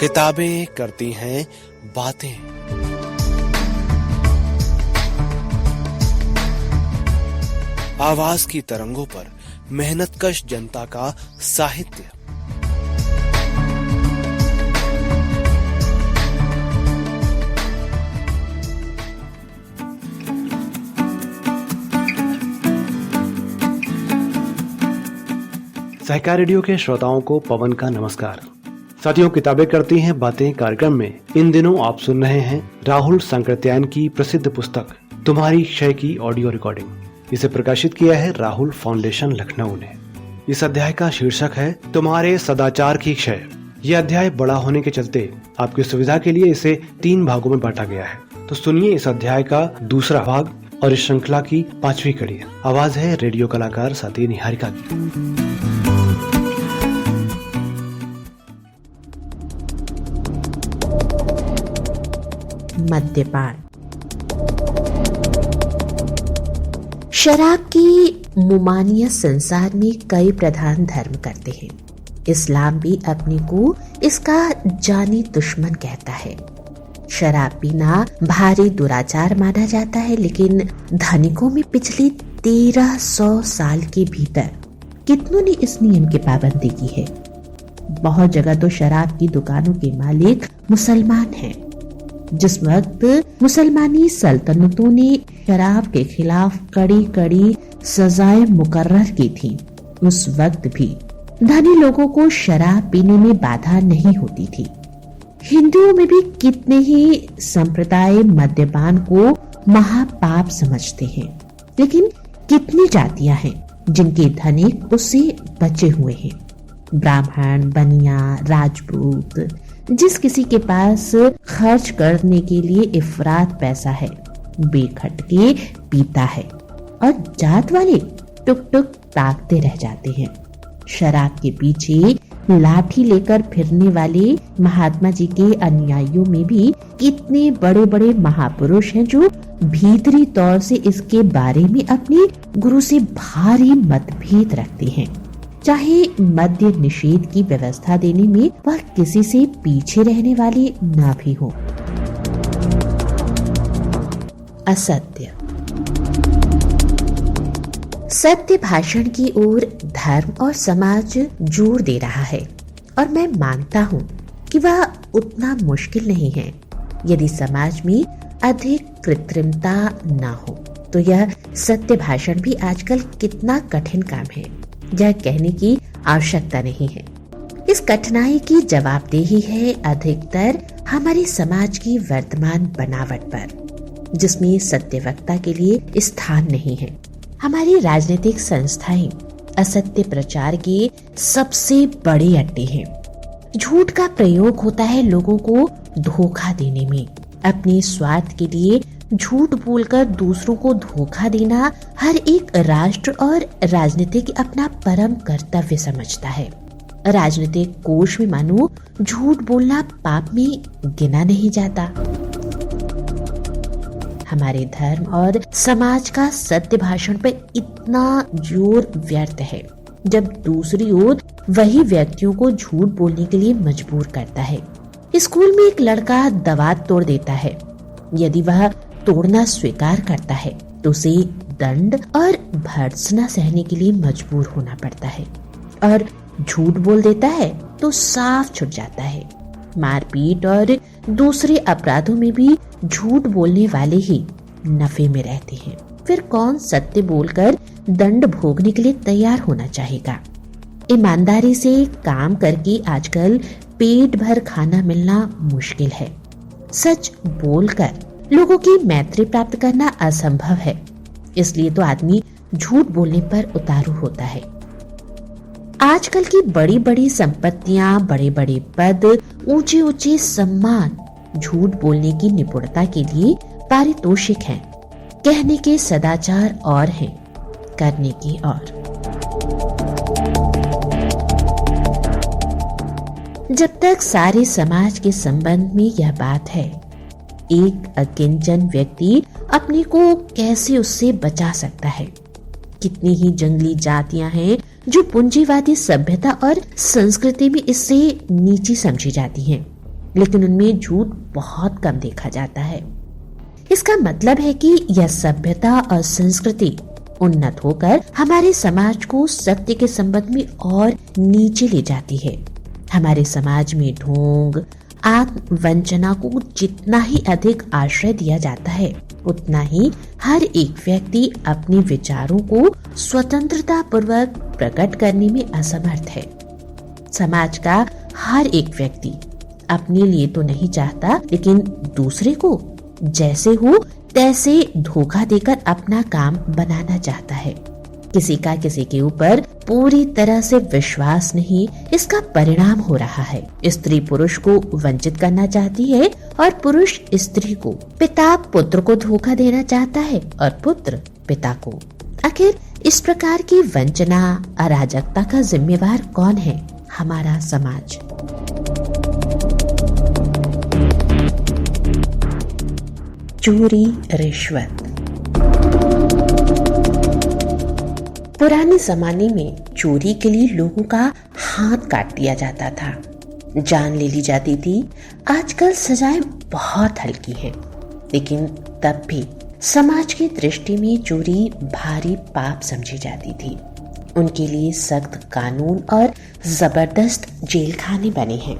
किताबें करती हैं बातें। आवाज की तरंगों पर मेहनतकश जनता का साहित्य। सहकार रेडियो के श्रोताओं को पवन का नमस्कार। साथियों, किताबें करती हैं बातें कार्यक्रम में इन दिनों आप सुन रहे हैं राहुल सांकृत्यायन की प्रसिद्ध पुस्तक तुम्हारी क्षय की ऑडियो रिकॉर्डिंग। इसे प्रकाशित किया है राहुल फाउंडेशन लखनऊ ने। इस अध्याय का शीर्षक है तुम्हारे सदाचार की क्षय। यह अध्याय बड़ा होने के चलते आपकी सुविधा के लिए इसे 3 भागों में बांटा गया है। तो सुनिए इस अध्याय का दूसरा भाग और इस श्रृंखला की 5वीं कड़ी। आवाज है रेडियो कलाकार साथी निहारिका की। मद्यपान। शराब की मुमानियत संसार में कई प्रधान धर्म करते हैं। इस्लाम भी अपने को इसका जानी दुश्मन कहता है। शराब पीना भारी दुराचार माना जाता है, लेकिन धनिकों में पिछले 1300 साल के भीतर कितनों ने इस नियम की पाबंदी की है। बहुत जगह तो शराब की दुकानों के मालिक मुसलमान हैं। जिस वक्त मुसलमानी सल्तनतों ने शराब के खिलाफ कड़ी कड़ी सजाएं मुकर्रर की थी, उस वक्त भी धनी लोगों को शराब पीने में बाधा नहीं होती थी। हिंदुओं में भी कितने ही संप्रदाय मद्यपान को महापाप समझते हैं, लेकिन कितनी जातियां हैं जिनके धनिक उससे बचे हुए हैं। ब्राह्मण, बनिया, राजपूत, जिस किसी के पास खर्च करने के लिए इफरात पैसा है, बेखटके पीता है, और जात वाले टुक टुक ताकते रह जाते हैं। शराब के पीछे लाठी लेकर फिरने वाले महात्मा जी के अनुयायियों में भी कितने बड़े बड़े महापुरुष हैं जो भीतरी तौर से इसके बारे में अपने गुरु से भारी मतभेद रखते हैं। चाहे मद्य निषेध की व्यवस्था देने में वह किसी से पीछे रहने वाले ना भी हो। असत्य। सत्य भाषण की ओर धर्म और समाज जोर दे रहा है, और मैं मानता हूँ कि वह उतना मुश्किल नहीं है। यदि समाज में अधिक कृत्रिमता न हो तो यह सत्य भाषण भी आजकल कितना कठिन काम है, यह कहने की आवश्यकता नहीं है। इस कठिनाई की जवाबदेही है अधिकतर हमारे समाज की वर्तमान बनावट पर, जिसमें सत्यवक्ता के लिए स्थान नहीं है। हमारी राजनीतिक संस्थाएं असत्य प्रचार के सबसे बड़े अड्डे हैं। झूठ का प्रयोग होता है लोगों को धोखा देने में। अपने स्वार्थ के लिए झूठ बोलकर दूसरों को धोखा देना हर एक राष्ट्र और राजनीतिक अपना परम कर्तव्य समझता है। राजनीतिक कोश में मानो झूठ बोलना पाप में गिना नहीं जाता। हमारे धर्म और समाज का सत्य भाषण पर इतना जोर व्यर्थ है, जब दूसरी ओर वही व्यक्तियों को झूठ बोलने के लिए मजबूर करता है। स्कूल में एक लड़का दवात तोड़ देता है। यदि वह तोड़ना स्वीकार करता है तो उसे दंड और भर्त्सना सहने के लिए मजबूर होना पड़ता है, और झूठ बोल देता है तो साफ छूट जाता है। मारपीट और दूसरे अपराधों में भी झूठ बोलने वाले ही नफे में रहते हैं। फिर कौन सत्य बोलकर दंड भोगने के लिए तैयार होना चाहेगा। ईमानदारी से काम करके आजकल पेट भर खाना मिलना मुश्किल है। सच बोलकर लोगों की मैत्री प्राप्त करना असंभव है, इसलिए तो आदमी झूठ बोलने पर उतारू होता है। आजकल की बड़ी बड़ी संपत्तियां, बड़े बड़े पद, ऊंचे ऊंचे सम्मान झूठ बोलने की निपुणता के लिए पारितोषिक हैं। कहने के सदाचार और हैं, करने के और। जब तक सारे समाज के संबंध में यह बात है, एक अकिंचन व्यक्ति अपने को कैसे उससे बचा सकता है। कितनी ही जंगली जातियां हैं जो पूंजीवादी सभ्यता और संस्कृति में इससे नीची समझी जाती हैं। लेकिन उनमें झूठ बहुत कम देखा जाता है। इसका मतलब है कि यह सभ्यता और संस्कृति उन्नत होकर हमारे समाज को सत्य के संबंध में और नीचे ले जाती है। हमारे समाज में ढोंग, आत्मवंचना को जितना ही अधिक आश्रय दिया जाता है, उतना ही हर एक व्यक्ति अपने विचारों को स्वतंत्रता पूर्वक प्रकट करने में असमर्थ है। समाज का हर एक व्यक्ति अपने लिए तो नहीं चाहता, लेकिन दूसरे को जैसे हो तैसे धोखा देकर अपना काम बनाना चाहता है। किसी का किसी के ऊपर पूरी तरह से विश्वास नहीं, इसका परिणाम हो रहा है। स्त्री पुरुष को वंचित करना चाहती है और पुरुष स्त्री को, पिता पुत्र को धोखा देना चाहता है और पुत्र पिता को। आखिर इस प्रकार की वंचना, अराजकता का जिम्मेवार कौन है? हमारा समाज। चोरी, रिश्वत। पुराने जमाने में चोरी के लिए लोगों का हाथ काट दिया जाता था, जान ले ली जाती थी। आजकल सजाएं बहुत हल्की हैं, लेकिन तब भी समाज की दृष्टि में चोरी भारी पाप समझी जाती थी। उनके लिए सख्त कानून और जबरदस्त जेल खाने बने हैं।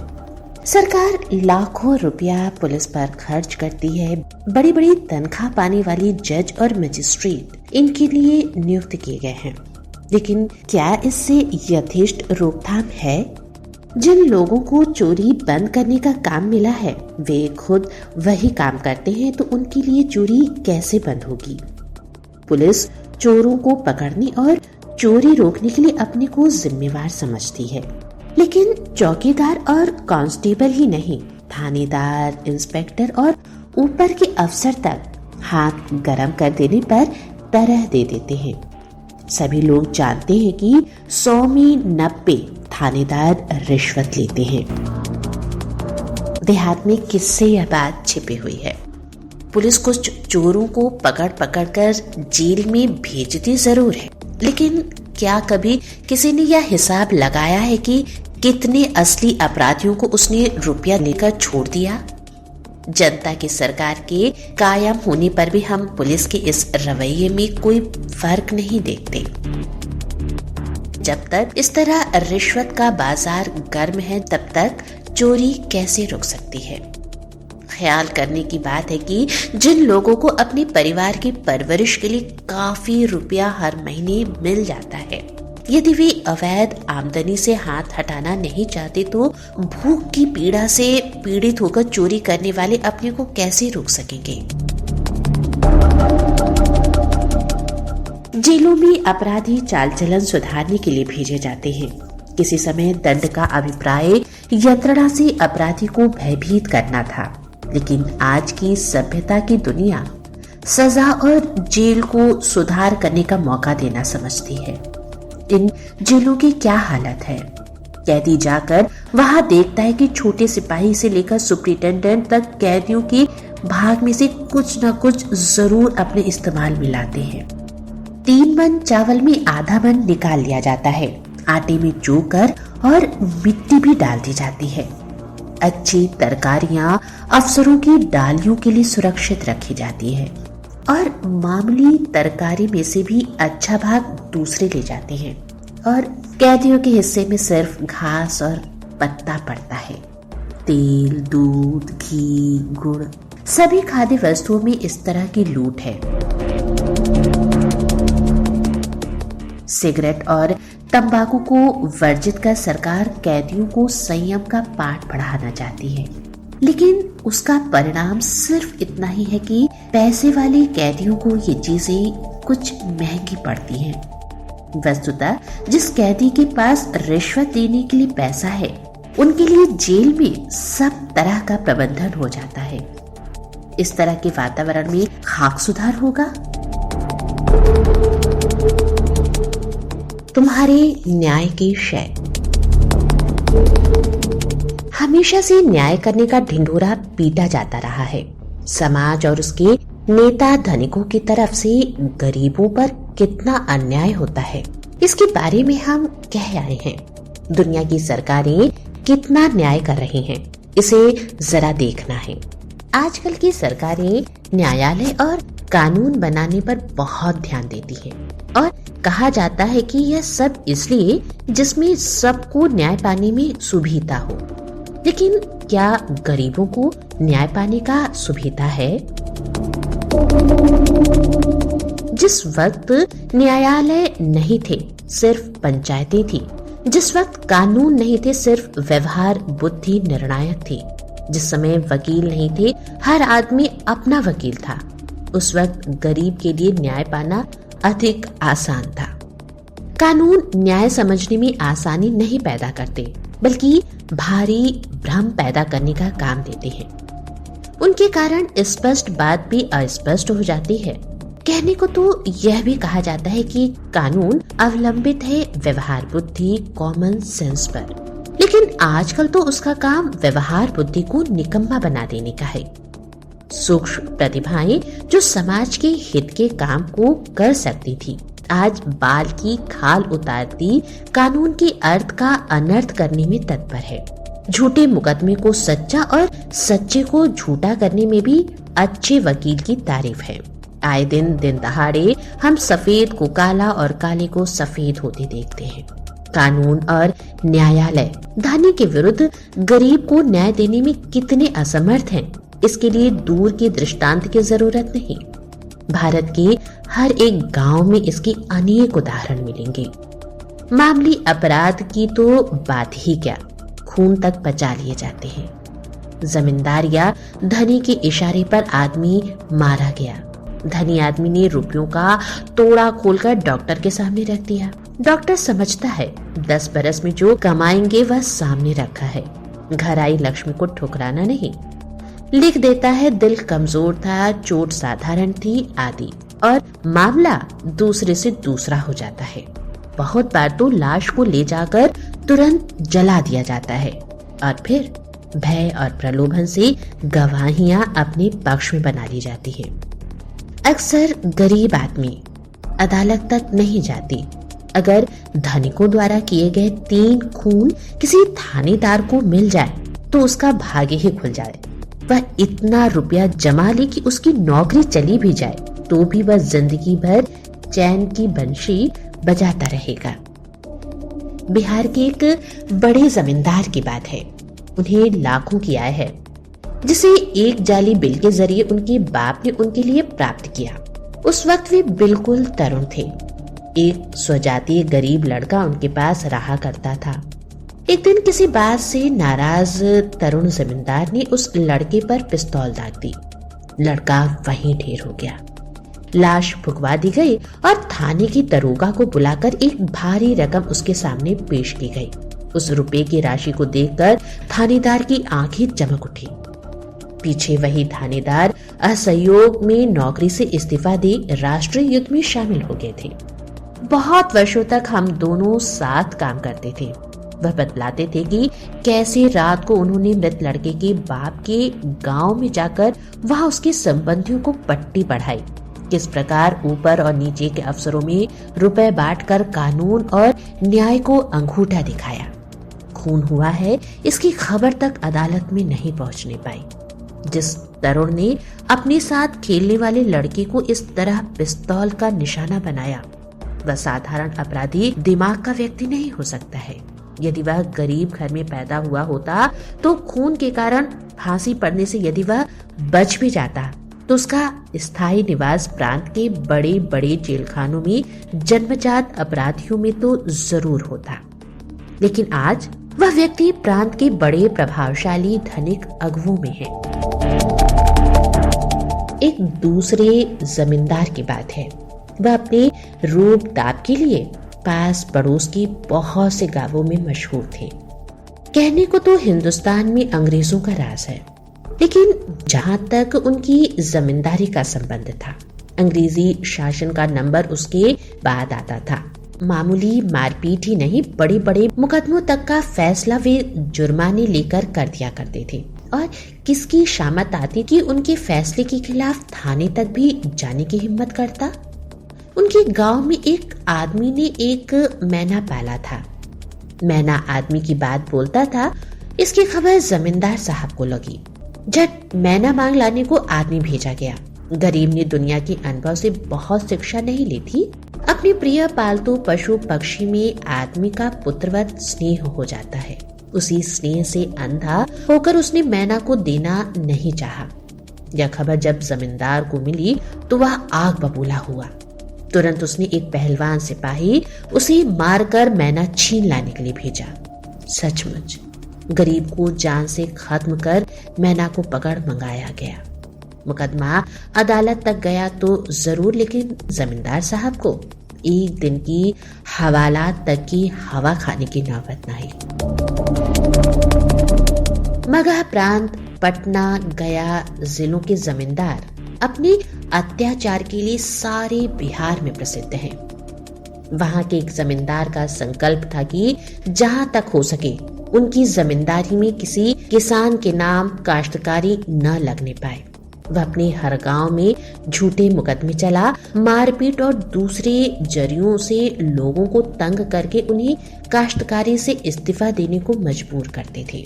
सरकार लाखों रुपया पुलिस पर खर्च करती है। बड़ी बड़ी तनख्वाह पाने वाली जज और मजिस्ट्रेट इनके लिए नियुक्त किए गए हैं, लेकिन क्या इससे यथेष्ट रोकथाम है? जिन लोगों को चोरी बंद करने का काम मिला है, वे खुद वही काम करते हैं, तो उनके लिए चोरी कैसे बंद होगी? पुलिस चोरों को पकड़ने और चोरी रोकने के लिए अपने को जिम्मेवार समझती है, लेकिन चौकीदार और कांस्टेबल ही नहीं, थानेदार, इंस्पेक्टर और ऊपर के अफसर तक हाथ गरम कर देने पर तरह दे देते हैं। सभी लोग जानते हैं कि 100 में 90 थानेदार रिश्वत लेते हैं। देहात में किससे यह बात छिपी हुई है? पुलिस कुछ चोरों को पकड़ पकड़ कर जेल में भेजती जरूर है, लेकिन क्या कभी किसी ने यह हिसाब लगाया है कि कितने असली अपराधियों को उसने रुपया लेकर छोड़ दिया? जनता की सरकार के कायम होने पर भी हम पुलिस के इस रवैये में कोई फर्क नहीं देखते। जब तक इस तरह रिश्वत का बाजार गर्म है, तब तक चोरी कैसे रुक सकती है? ख्याल करने की बात है कि जिन लोगों को अपने परिवार की परवरिश के लिए काफी रुपया हर महीने मिल जाता है, यदि वे अवैध आमदनी से हाथ हटाना नहीं चाहते, तो भूख की पीड़ा से पीड़ित होकर चोरी करने वाले अपने को कैसे रोक सकेंगे? जेलों में अपराधी चाल चलन सुधारने के लिए भेजे जाते हैं। किसी समय दंड का अभिप्राय यंत्रणा से अपराधी को भयभीत करना था, लेकिन आज की सभ्यता की दुनिया सजा और जेल को सुधार करने का मौका देना समझती है। इन जेलों की क्या हालत है? कैदी जाकर वहां देखता है कि छोटे सिपाही से लेकर सुपरिटेंडेंट तक कैदियों के भाग में से कुछ न कुछ जरूर अपने इस्तेमाल में लाते हैं। 3 मन चावल में आधा मन निकाल लिया जाता है, आटे में चोकर और मिट्टी भी डाल दी जाती है। अच्छी तरकारियां अफसरों की डालियों के लिए सुरक्षित रखी जाती है और मामूली तरकारी में से भी अच्छा भाग दूसरे ले जाते हैं और कैदियों के हिस्से में सिर्फ घास और पत्ता पड़ता है। तेल, दूध, घी, गुड़, सभी खाद्य वस्तुओं में इस तरह की लूट है। सिगरेट और तंबाकू को वर्जित कर सरकार कैदियों को संयम का पाठ पढ़ाना चाहती है, लेकिन उसका परिणाम सिर्फ इतना ही है कि पैसे वाले कैदियों को ये चीजें कुछ महंगी पड़ती हैं। वस्तुतः जिस कैदी के पास रिश्वत देने के लिए पैसा है, उनके लिए जेल में सब तरह का प्रबंधन हो जाता है। इस तरह के वातावरण में खाक सुधार होगा? तुम्हारे न्याय की शय। हमेशा से न्याय करने का ढिंढोरा पीटा जाता रहा है। समाज और उसके नेता धनिकों की तरफ से गरीबों पर कितना अन्याय होता है, इसके बारे में हम कह आए हैं। दुनिया की सरकारें कितना न्याय कर रही हैं, इसे जरा देखना है। आजकल की सरकारें न्यायालय और कानून बनाने पर बहुत ध्यान देती है और कहा जाता है कि यह सब इसलिए जिसमें सबको न्याय पाने में सुविधा हो। लेकिन क्या गरीबों को न्याय पाने का सुविधा है? जिस वक्त न्यायालय नहीं थे, सिर्फ पंचायतें थी, जिस वक्त कानून नहीं थे, सिर्फ व्यवहार बुद्धि निर्णायक थी, जिस समय वकील नहीं थे, हर आदमी अपना वकील था, उस वक्त गरीब के लिए न्याय पाना अधिक आसान था। कानून न्याय समझने में आसानी नहीं पैदा करते, बल्कि भारी भ्रम पैदा करने का काम देते हैं। उनके कारण स्पष्ट बात भी अस्पष्ट हो जाती है। कहने को तो यह भी कहा जाता है कि कानून अवलंबित है व्यवहार बुद्धि कॉमन सेंस पर, लेकिन आजकल तो उसका काम व्यवहार बुद्धि को निकम्मा बना देने का है। सूक्ष्म प्रतिभाएं जो समाज के हित के काम को कर सकती थी, आज बाल की खाल उतारती कानून के अर्थ का अनर्थ करने में तत्पर है। झूठे मुकदमे को सच्चा और सच्चे को झूठा करने में भी अच्छे वकील की तारीफ है। आए दिन दिन दहाड़े हम सफेद को काला और काले को सफेद होते देखते हैं। कानून और न्यायालय धनी के विरुद्ध गरीब को न्याय देने में कितने असमर्थ हैं, इसके लिए दूर के दृष्टांत की जरूरत नहीं। भारत के हर एक गांव में इसके अनेक उदाहरण मिलेंगे। मामूली अपराध की तो बात ही क्या, खून तक बचा लिए जाते हैं। जमींदार या धनी के इशारे पर आदमी मारा गया। धनी आदमी ने रुपयों का तोड़ा खोलकर डॉक्टर के सामने रख दिया। डॉक्टर समझता है 10 बरस में जो कमाएंगे वह सामने रखा है, घर आई लक्ष्मी को ठुकराना नहीं। लिख देता है दिल कमजोर था, चोट साधारण थी आदि, और मामला दूसरे से दूसरा हो जाता है। बहुत बार तो लाश को ले जाकर तुरंत जला दिया जाता है और फिर भय और प्रलोभन से गवाहियां अपने पक्ष में बना ली जाती है। अक्सर गरीब आदमी अदालत तक नहीं जाती। अगर धनिकों द्वारा किए गए 3 खून किसी थानेदार को मिल जाए तो उसका भाग्य ही खुल जाए। वह इतना रुपया जमा ले कि उसकी नौकरी चली भी जाए तो भी वह जिंदगी भर चैन की बंशी बजाता रहेगा। बिहार के एक बड़े जमींदार की बात है। उन्हें लाखों की आय है, जिसे एक जाली बिल के जरिए उनके बाप ने उनके लिए प्राप्त किया। उस वक्त वे बिल्कुल तरुण थे। एक स्वजातीय गरीब लड़का उनके पास रहा करता था। एक दिन किसी बात से नाराज तरुण जमींदार ने उस लड़के पर पिस्तौल दाग दी। लड़का वहीं ढेर हो गया। लाश फुकवा दी गई और थाने की दरोगा को बुलाकर एक भारी रकम उसके सामने पेश की गई। उस रुपए की राशि को देखकर थानेदार की आंखें चमक उठी। पीछे वही थानेदार असहयोग में नौकरी से इस्तीफा दे राष्ट्रीय युद्ध में शामिल हो गए थे। बहुत वर्षों तक हम दोनों साथ काम करते थे। वह बतलाते थे कि कैसे रात को उन्होंने मृत लड़के के बाप के गांव में जाकर वहां उसके संबंधियों को पट्टी पढ़ाई, किस प्रकार ऊपर और नीचे के अफसरों में रुपए बांटकर कानून और न्याय को अंगूठा दिखाया। खून हुआ है इसकी खबर तक अदालत में नहीं पहुंचने पाई। जिस तरुण ने अपने साथ खेलने वाले लड़के को इस तरह पिस्तौल का निशाना बनाया, वह साधारण अपराधी दिमाग का व्यक्ति नहीं हो सकता है। यदि वह गरीब घर में पैदा हुआ होता तो खून के कारण फांसी पड़ने से यदि वह बच भी जाता तो उसका स्थायी निवास प्रांत के बड़े बड़े जेलखानों में जन्मजात अपराधियों में तो जरूर होता। लेकिन आज वह व्यक्ति प्रांत के बड़े प्रभावशाली धनिक अगुवों में है। एक दूसरे जमींदार की बात है। वह अपने रूप दाप के लिए पास पड़ोस के बहुत से गांवों में मशहूर थे। कहने को तो हिंदुस्तान में अंग्रेजों का राज है, लेकिन जहां तक उनकी जमींदारी का संबंध था, अंग्रेजी शासन का नंबर उसके बाद आता था। मामूली मारपीट ही नहीं, बड़े बड़े मुकदमों तक का फैसला वे जुर्माने लेकर कर दिया करते थे। और किसकी शामत आती कि उनके फैसले के खिलाफ थाने तक भी जाने की हिम्मत करता। उनके गांव में एक आदमी ने एक मैना पाला था। मैना आदमी की बात बोलता था, इसकी खबर जमींदार साहब को लगी। झट मैना मांग लाने को आदमी भेजा गया। गरीब ने दुनिया के अनुभव से बहुत शिक्षा नहीं ली थी। अपने प्रिय पालतू पशु पक्षी में आदमी का पुत्रवत स्नेह हो जाता है। उसी स्नेह से अंधा होकर उसने मैना को देना नहीं चाहा। यह खबर जब जमींदार को मिली तो वह आग बबूला हुआ। तुरंत उसने एक पहलवान सिपाही उसे मारकर मैना छीन लाने के लिए भेजा। सचमुच गरीब को जान से खत्म कर मैना को पकड़ मंगाया गया। मुकदमा अदालत तक गया तो जरूर, लेकिन जमींदार साहब को एक दिन की हवालात तक की हवा खाने की नौबत न आई। मगध प्रांत, पटना, गया जिलों के जमींदार अपने अत्याचार के लिए सारे बिहार में प्रसिद्ध हैं। वहां के एक जमींदार का संकल्प था कि जहां तक हो सके उनकी जमींदारी में किसी किसान के नाम काश्तकारी न लगने पाए। वह अपने हर गांव में झूठे मुकदमे चला, मारपीट और दूसरे जरियों से लोगों को तंग करके उन्हें काश्तकारी से इस्तीफा देने को मजबूर करते थे।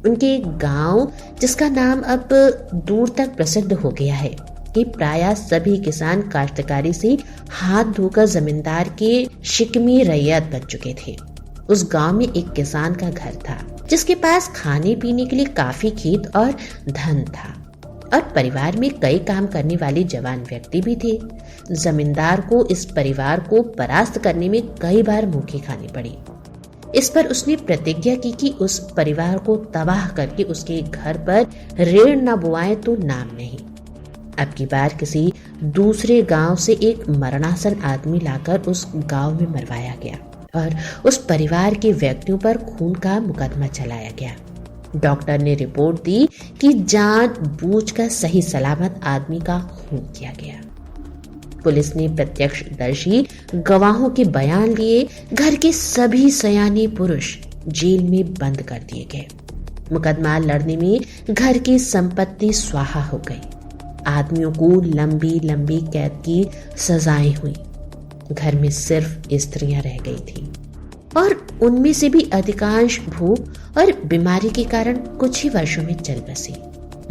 उनके गांव, जिसका नाम अब दूर तक प्रसिद्ध हो गया है, कि प्रायः सभी किसान काश्तकारी से हाथ धोकर जमींदार के शिकमी रैयत बन चुके थे। उस गांव में एक किसान का घर था जिसके पास खाने पीने के लिए काफी खेत और धन था, और परिवार में कई काम करने वाले जवान व्यक्ति भी थे। जमींदार को इस परिवार को परास्त करने में कई बार मुँह खानी पड़ी। इस पर उसने प्रतिज्ञा की कि उस परिवार को तबाह करके उसके घर पर रेड़ न बुआए तो नाम नहीं। अब की बार किसी दूसरे गांव से एक मरणासन आदमी लाकर उस गांव में मरवाया गया और उस परिवार के व्यक्तियों पर खून का मुकदमा चलाया गया। डॉक्टर ने रिपोर्ट दी कि जानबूझकर सही सलामत आदमी का खून किया गया। पुलिस ने प्रत्यक्षदर्शी गवाहों के बयान लिए। घर के सभी सयाने पुरुष जेल में बंद कर दिए गए। मुकदमा लड़ने में घर की संपत्ति स्वाहा हो गई। आदमियों को लंबी लंबी कैद की सजाएं हुई। घर में सिर्फ स्त्रियां रह गई थी और उनमें से भी अधिकांश भूख और बीमारी के कारण कुछ ही वर्षों में चल बसी।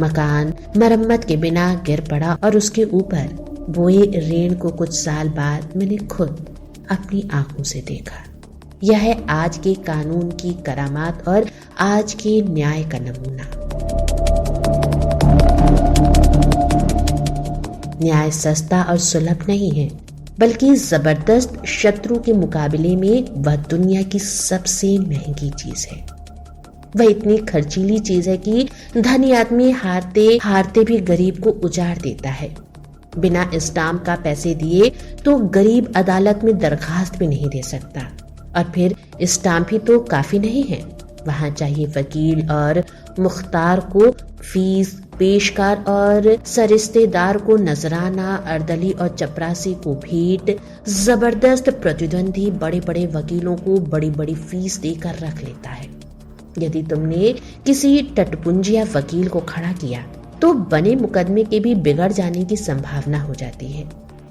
मकान मरम्मत के बिना गिर पड़ा और उसके ऊपर बोए ऋण को कुछ साल बाद मैंने खुद अपनी आंखों से देखा। यह है आज के कानून की करामात और आज के न्याय का नमूना। न्याय सस्ता और सुलभ नहीं है, बल्कि जबरदस्त शत्रु के मुकाबले में वह दुनिया की सबसे महंगी चीज है। वह इतनी खर्चीली चीज है कि धनी आदमी हारते हारते भी गरीब को उजाड़ देता है। बिना स्टाम्प का पैसे दिए तो गरीब अदालत में दरखास्त भी नहीं दे सकता, और फिर स्टाम्प ही तो काफी नहीं है, वहां चाहिए वकील और मुख्तार को फीस, पेशकार और सरिश्तेदार को नजराना, अर्दली और चपरासी को भेंट। जबरदस्त प्रतिद्वंदी बड़े बड़े वकीलों को बड़ी बड़ी फीस देकर रख लेता है। यदि तुमने किसी टटपुंजिया वकील को खड़ा किया तो बने मुकदमे के भी बिगड़ जाने की संभावना हो जाती है।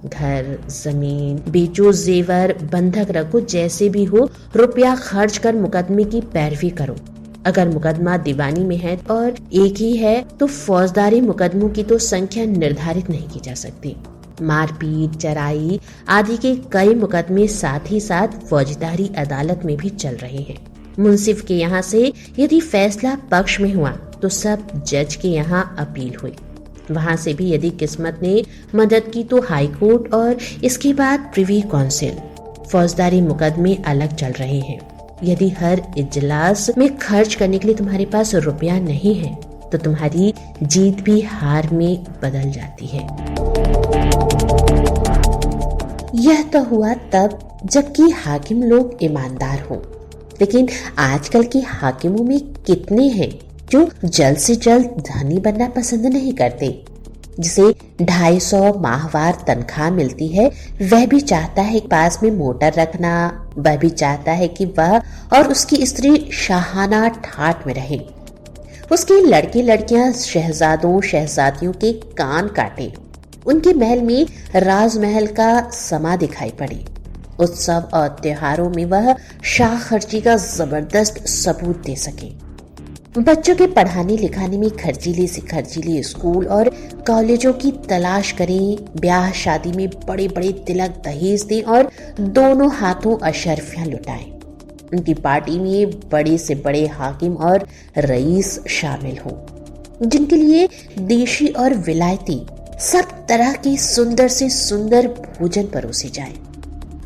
घर, जमीन बेचो, जेवर बंधक रखो, जैसे भी हो रुपया खर्च कर मुकदमे की पैरवी करो। अगर मुकदमा दीवानी में है और एक ही है तो फौजदारी मुकदमों की तो संख्या निर्धारित नहीं की जा सकती। मारपीट, चराई आदि के कई मुकदमे साथ ही साथ फौजदारी अदालत में भी चल रहे हैं। मुंसिफ के यहाँ से यदि फैसला पक्ष में हुआ तो सब जज के यहाँ अपील हुई। वहां से भी यदि किस्मत ने मदद की तो हाई कोर्ट और इसके बाद प्रिवी काउंसिल। फौजदारी मुकदमे अलग चल रहे हैं। यदि हर इजलास में खर्च करने के लिए तुम्हारे पास रुपया नहीं है तो तुम्हारी जीत भी हार में बदल जाती है। यह तो हुआ तब जबकि हाकिम लोग ईमानदार हों, लेकिन आजकल के हाकिमों में कितने हैं जो जल्द से जल्द धनी बनना पसंद नहीं करते। जिसे 250 माहवार तनख्वाह मिलती है वह भी चाहता है पास में मोटर रखना। वह भी चाहता है कि वह और उसकी स्त्री शाहाना ठाठ में रहे। उसके लड़के लड़कियां शहजादों शहजादियों के कान काटे। उनके महल में राजमहल का समा दिखाई पड़े। उत्सव और त्योहारों में वह शाह खर्ची का जबरदस्त सबूत दे सके। बच्चों के पढ़ाने लिखाने में खर्चीले से खर्चीले स्कूल और कॉलेजों की तलाश करें, ब्याह शादी में बड़े बड़े तिलक दहेज दें और दोनों हाथों अशर्फियां लुटाएं। उनकी पार्टी में बड़े से बड़े हाकिम और रईस शामिल हों, जिनके लिए देशी और विलायती सब तरह के सुंदर से सुंदर भोजन परोसे जाए।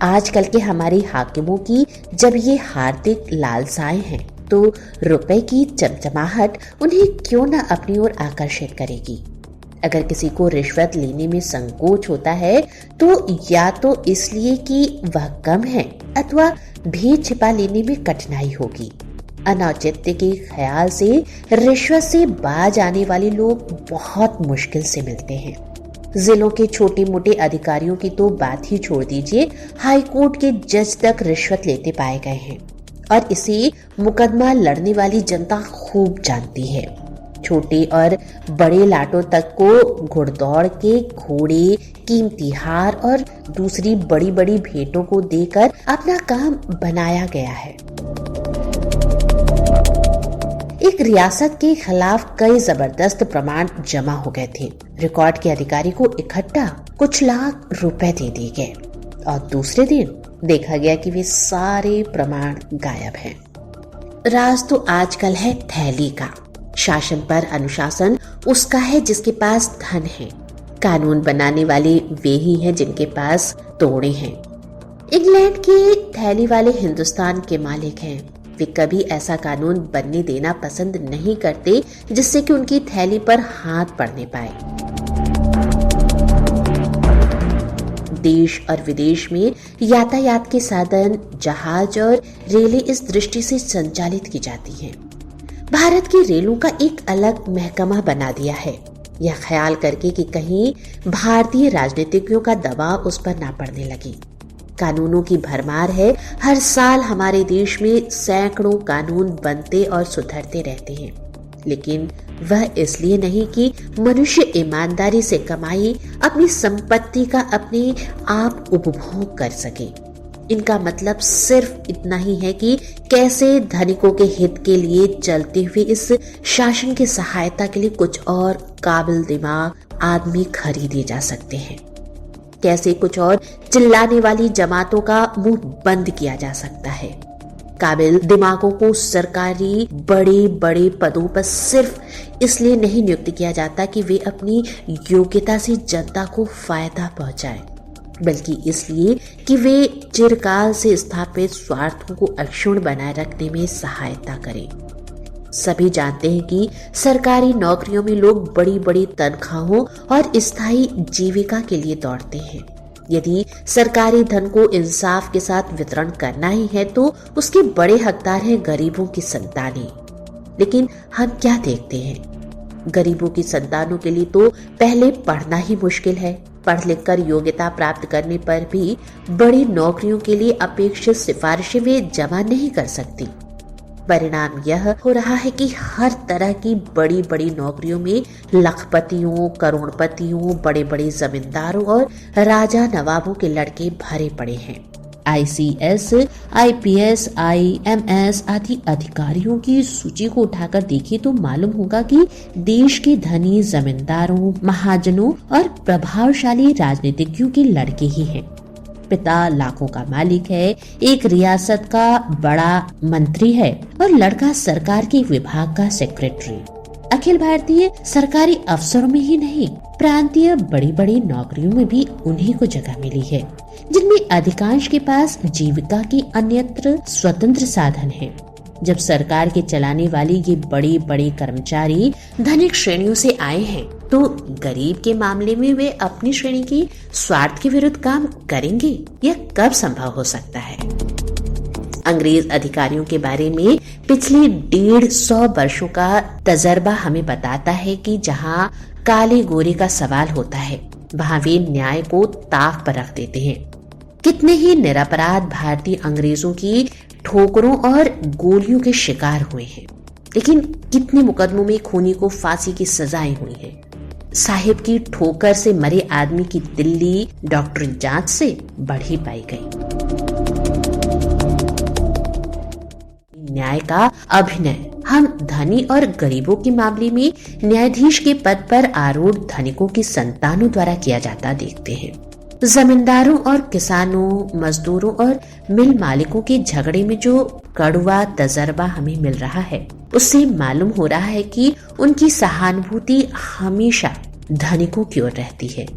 आजकल के हमारे हाकिमों की जब ये हार्दिक लालसाएं हैं तो रुपए की चमचमाहट उन्हें क्यों न अपनी ओर आकर्षित करेगी। अगर किसी को रिश्वत लेने में संकोच होता है तो या तो इसलिए कि वह कम है अथवा भेद छिपा लेने में कठिनाई होगी। अनौचित्य के ख्याल से रिश्वत से बाज आने वाले लोग बहुत मुश्किल से मिलते हैं। जिलों के छोटे मोटे अधिकारियों की तो बात ही छोड़ दीजिए, हाई कोर्ट के जज तक रिश्वत लेते पाए गए हैं और इसे मुकदमा लड़ने वाली जनता खूब जानती है। छोटे और बड़े लाटों तक को घुड़दौड़ के घोड़े, कीमती हार और दूसरी बड़ी बड़ी भेंटों को देकर अपना काम बनाया गया है। एक रियासत के खिलाफ कई जबरदस्त प्रमाण जमा हो गए थे। रिकॉर्ड के अधिकारी को इकट्ठा कुछ लाख रुपए दे दिए गए और दूसरे दिन देखा गया कि वे सारे प्रमाण गायब हैं। राज तो आजकल है थैली का। शासन पर अनुशासन उसका है जिसके पास धन है। कानून बनाने वाले वे ही हैं जिनके पास तोड़े हैं। इंग्लैंड के थैली वाले हिंदुस्तान के मालिक हैं। वे कभी ऐसा कानून बनने देना पसंद नहीं करते जिससे कि उनकी थैली पर हाथ पड़ने पाए। देश और विदेश में यातायात के साधन जहाज और रेलें इस दृष्टि से संचालित की जाती हैं। भारत की रेलों का एक अलग महकमा बना दिया है, यह ख्याल करके कि कहीं भारतीय राजनीतिज्ञों का दबाव उस पर ना पड़ने लगे। कानूनों की भरमार है। हर साल हमारे देश में सैकड़ों कानून बनते और सुधरते रहते हैं, लेकिन वह इसलिए नहीं कि मनुष्य ईमानदारी से कमाई अपनी संपत्ति का अपने आप उपभोग कर सके। इनका मतलब सिर्फ इतना ही है कि कैसे धनिकों के हित के लिए चलते हुए इस शासन की सहायता के लिए कुछ और काबिल दिमाग आदमी खरीदे जा सकते हैं, कैसे कुछ और चिल्लाने वाली जमातों का मुंह बंद किया जा सकता है। काबिल दिमागों को सरकारी बड़े बड़े पदों पर सिर्फ इसलिए नहीं नियुक्त किया जाता कि वे अपनी योग्यता से जनता को फायदा पहुंचाए, बल्कि इसलिए कि वे चिरकाल से स्थापित स्वार्थों को अक्षुण्ण बनाए रखने में सहायता करें। सभी जानते हैं कि सरकारी नौकरियों में लोग बड़ी बड़ी तनख्वाहों और स्थायी जीविका के लिए दौड़ते हैं। यदि सरकारी धन को इंसाफ के साथ वितरण करना ही है तो उसके बड़े हकदार हैं गरीबों की संतानें। लेकिन हम क्या देखते हैं, गरीबों की संतानों के लिए तो पहले पढ़ना ही मुश्किल है। पढ़ लिख कर योग्यता प्राप्त करने पर भी बड़ी नौकरियों के लिए अपेक्षित सिफारिशें वे जमा नहीं कर सकती। परिणाम यह हो रहा है कि हर तरह की बड़ी बड़ी नौकरियों में लखपतियों, करोड़पतियों, बड़े बड़े जमींदारों और राजा नवाबों के लड़के भरे पड़े हैं। ICS, IPS, IMS आदि अधिकारियों की सूची को उठाकर देखिए तो मालूम होगा कि देश के धनी जमींदारों, महाजनों और प्रभावशाली राजनीतिज्ञों के लड़के ही हैं। पिता लाखों का मालिक है, एक रियासत का बड़ा मंत्री है और लड़का सरकार के विभाग का सेक्रेटरी। अखिल भारतीय सरकारी अफसरों में ही नहीं, प्रांतीय बड़ी बड़ी नौकरियों में भी उन्हीं को जगह मिली है, जिनमें अधिकांश के पास जीविका के अन्यत्र स्वतंत्र साधन हैं। जब सरकार के चलाने वाले ये बड़े बड़े कर्मचारी धनिक श्रेणियों से आए हैं तो गरीब के मामले में वे अपनी श्रेणी की स्वार्थ के विरुद्ध काम करेंगे? यह कब संभव हो सकता है? अंग्रेज अधिकारियों के बारे में पिछले 150 वर्षों का तजर्बा हमें बताता है कि जहाँ काले गोरे का सवाल होता है वहाँ वे न्याय को ताक पर रख देते हैं। कितने ही निरपराध भारतीय अंग्रेजों की ठोकरों और गोलियों के शिकार हुए हैं, लेकिन कितने मुकदमों में खूनी को फांसी की सजाएं हुई हैं। साहिब की ठोकर से मरे आदमी की दिल्ली डॉक्टरी जांच से बढ़ी पाई गई। न्याय का अभिनय हम धनी और गरीबों के मामले में न्यायाधीश के पद पर आरूढ़ धनिकों की संतानों द्वारा किया जाता देखते हैं। जमींदारों और किसानों, मजदूरों और मिल मालिकों के झगड़े में जो कड़वा तजर्बा हमें मिल रहा है, उससे मालूम हो रहा है कि उनकी सहानुभूति हमेशा धनिकों की ओर रहती है।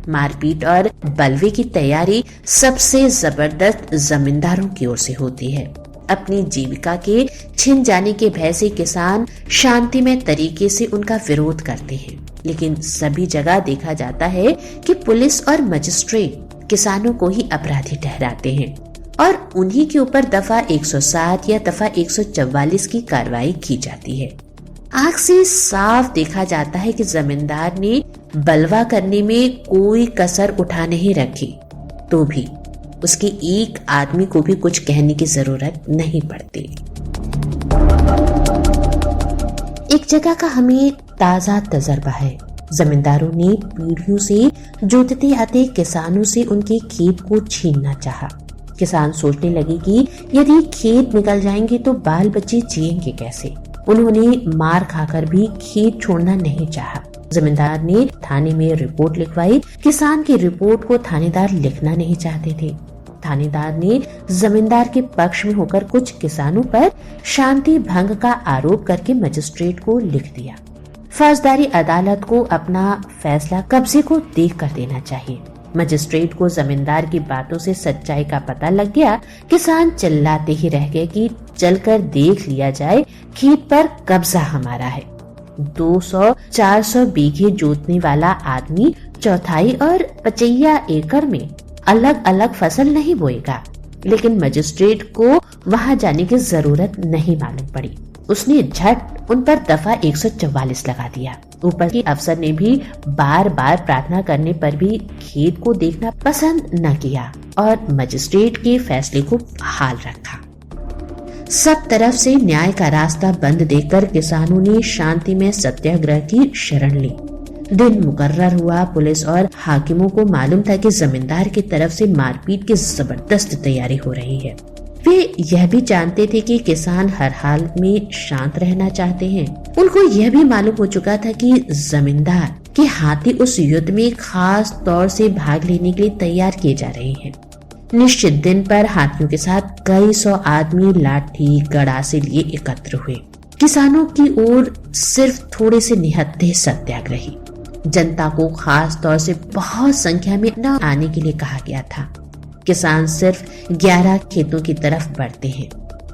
मारपीट और बलवे की तैयारी सबसे जबरदस्त जमींदारों की ओर से होती है। अपनी जीविका के छिन जाने के भय से किसान शांतिमय तरीके से उनका विरोध करते हैं, लेकिन सभी जगह देखा जाता है कि पुलिस और मजिस्ट्रेट किसानों को ही अपराधी ठहराते हैं और उन्हीं के ऊपर दफा 107 या दफा 144 की कार्रवाई की जाती है। आंख से साफ देखा जाता है कि जमींदार ने बलवा करने में कोई कसर उठा नहीं रखी, तो भी उसके एक आदमी को भी कुछ कहने की जरूरत नहीं पड़ती। एक जगह का हमें ताजा तजर्बा है। जमींदारों ने पीढ़ियों से जोतते आते किसानों से उनके खेत को छीनना चाहा। किसान सोचने लगे कि यदि खेत निकल जाएंगे तो बाल बच्चे जिएंगे कैसे। उन्होंने मार खाकर भी खेत छोड़ना नहीं चाहा। जमींदार ने थाने में रिपोर्ट लिखवाई। किसान की रिपोर्ट को थानेदार लिखना नहीं चाहते थे। थानेदार ने जमींदार के पक्ष में होकर कुछ किसानों पर शांति भंग का आरोप करके मजिस्ट्रेट को लिख दिया। फौजदारी अदालत को अपना फैसला कब्जे को देख कर देना चाहिए। मजिस्ट्रेट को जमींदार की बातों से सच्चाई का पता लग गया। किसान चिल्लाते ही रह गए कि चलकर देख लिया जाए, खेत पर कब्जा हमारा है। 200-400 बीघे जोतने वाला आदमी चौथाई और 55 एकड़ में अलग अलग फसल नहीं बोएगा, लेकिन मजिस्ट्रेट को वहां जाने की जरूरत नहीं मालूम पड़ी। उसने झट उन पर दफा 144 लगा दिया। ऊपर की अफसर ने भी बार बार प्रार्थना करने पर भी खेत को देखना पसंद न किया और मजिस्ट्रेट के फैसले को हाल रखा। सब तरफ से न्याय का रास्ता बंद देखकर किसानों ने शांति में सत्याग्रह की शरण ली। दिन मुकर्रर हुआ। पुलिस और हाकिमों को मालूम था कि जमींदार की तरफ से मारपीट की जबरदस्त तैयारी हो रही है। वे यह भी जानते थे कि किसान हर हाल में शांत रहना चाहते हैं। उनको यह भी मालूम हो चुका था कि जमींदार के हाथी उस युद्ध में खास तौर से भाग लेने के लिए तैयार किए जा रहे हैं। निश्चित दिन पर हाथियों के साथ कई सौ आदमी लाठी गड़ासे लिए एकत्र हुए। किसानों की ओर सिर्फ थोड़े से निहत्थे सत्याग्रही। जनता को खास तौर से बहुत संख्या में न आने के लिए कहा गया था। किसान सिर्फ 11 खेतों की तरफ बढ़ते हैं।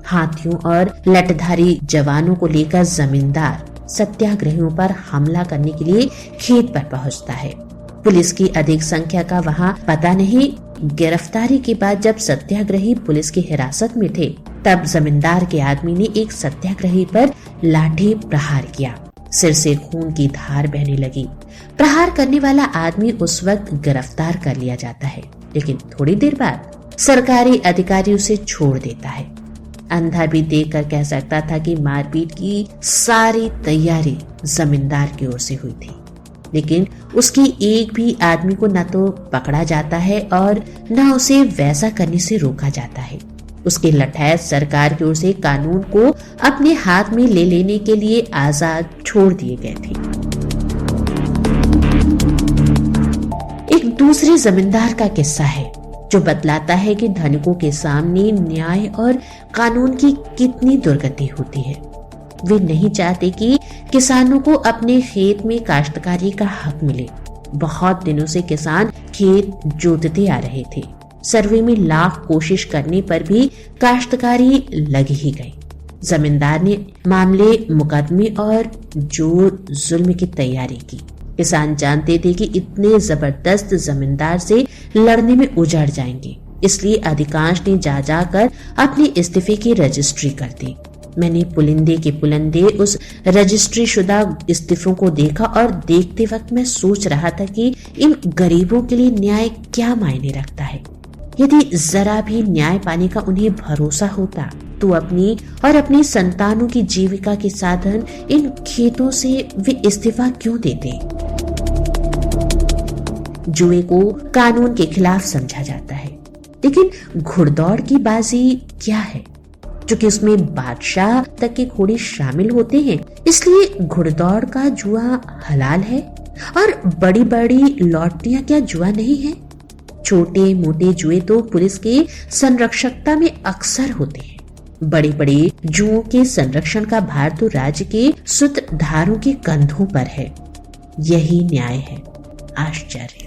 हाथियों और लठधारी जवानों को लेकर जमींदार सत्याग्रहियों पर हमला करने के लिए खेत पर पहुंचता है। पुलिस की अधिक संख्या का वहां पता नहीं। गिरफ्तारी के बाद जब सत्याग्रही पुलिस की हिरासत में थे, तब जमींदार के आदमी ने एक सत्याग्रही पर लाठी प्रहार किया। सिर से खून की धार बहने लगी। प्रहार करने वाला आदमी उस वक्त गिरफ्तार कर लिया जाता है, लेकिन थोड़ी देर बाद सरकारी अधिकारी उसे छोड़ देता है। अंधा भी देखकर कह सकता था कि मारपीट की सारी तैयारी जमींदार की ओर से हुई थी, लेकिन उसकी एक भी आदमी को न तो पकड़ा जाता है और न उसे वैसा करने से रोका जाता है। उसके लठैत सरकार की ओर से कानून को अपने हाथ में ले लेने के लिए आजाद छोड़ दिए गए थे। एक दूसरे जमींदार का किस्सा है जो बतलाता है कि धनिकों के सामने न्याय और कानून की कितनी दुर्गति होती है। वे नहीं चाहते कि किसानों को अपने खेत में काश्तकारी का हक मिले। बहुत दिनों से किसान खेत जोतते आ रहे थे। सर्वे में लाख कोशिश करने पर भी काश्तकारी लग ही गई। जमींदार ने मामले, मुकदमे और जोर जुल्म की तैयारी की। किसान जानते थे कि इतने जबरदस्त जमींदार से लड़ने में उजड़ जाएंगे, इसलिए अधिकांश ने जा जाकर अपने इस्तीफे की रजिस्ट्री कर दी। मैंने पुलिंदे के पुलंदे उस रजिस्ट्री शुदा इस्तीफों को देखा और देखते वक्त मैं सोच रहा था कि इन गरीबों के लिए न्याय क्या मायने रखता है। यदि जरा भी न्याय पाने का उन्हें भरोसा होता तो अपनी और अपनी संतानों की जीविका के साधन इन खेतों से वे इस्तीफा क्यों देते। जुए को कानून के खिलाफ समझा जाता है, लेकिन घुड़दौड़ की बाजी क्या है। चूंकि उसमें बादशाह तक के घोड़े शामिल होते हैं, इसलिए घुड़दौड़ का जुआ हलाल है। और बड़ी बड़ी लॉटरियां क्या जुआ नहीं है? छोटे मोटे जुए तो पुलिस के संरक्षकता में अक्सर होते हैं। बड़े बड़े जुओं के संरक्षण का भार तो राज्य के सूत्रधारों के कंधों पर है। यही न्याय है। आश्चर्य।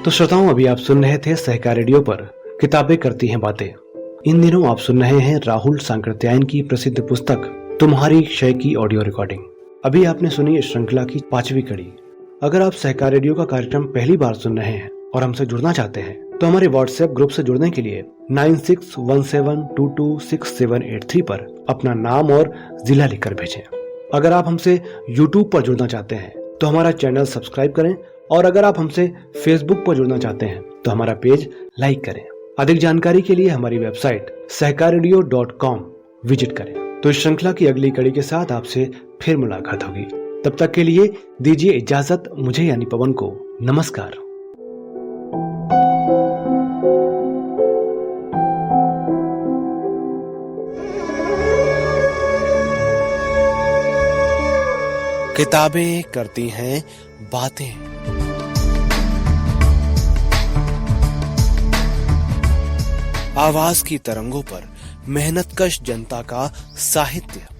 तो श्रोताओं, अभी आप सुन रहे थे सहकार रेडियो पर किताबें करती हैं बातें। इन दिनों आप सुन रहे हैं राहुल सांकृत्यायन की प्रसिद्ध पुस्तक तुम्हारी क्षय की ऑडियो रिकॉर्डिंग। अभी आपने सुनी इस श्रृंखला की 5वीं कड़ी। अगर आप सहकार रेडियो का कार्यक्रम पहली बार सुन रहे हैं और हमसे जुड़ना चाहते हैं तो हमारे व्हाट्सएप ग्रुप से जुड़ने के लिए 9617226783 पर अपना नाम और जिला लिखकर भेजें। अगर आप हमसे यूट्यूब पर जुड़ना चाहते हैं तो हमारा चैनल सब्सक्राइब करें, और अगर आप हमसे फेसबुक पर जुड़ना चाहते हैं तो हमारा पेज लाइक करें। अधिक जानकारी के लिए हमारी वेबसाइट सहकाररेडियो.com विजिट करें। तो इस श्रृंखला की अगली कड़ी के साथ आपसे फिर मुलाकात होगी। तब तक के लिए दीजिए इजाजत मुझे यानी पवन को। नमस्कार। किताबें करती हैं बातें। आवाज की तरंगों पर मेहनतकश जनता का साहित्य।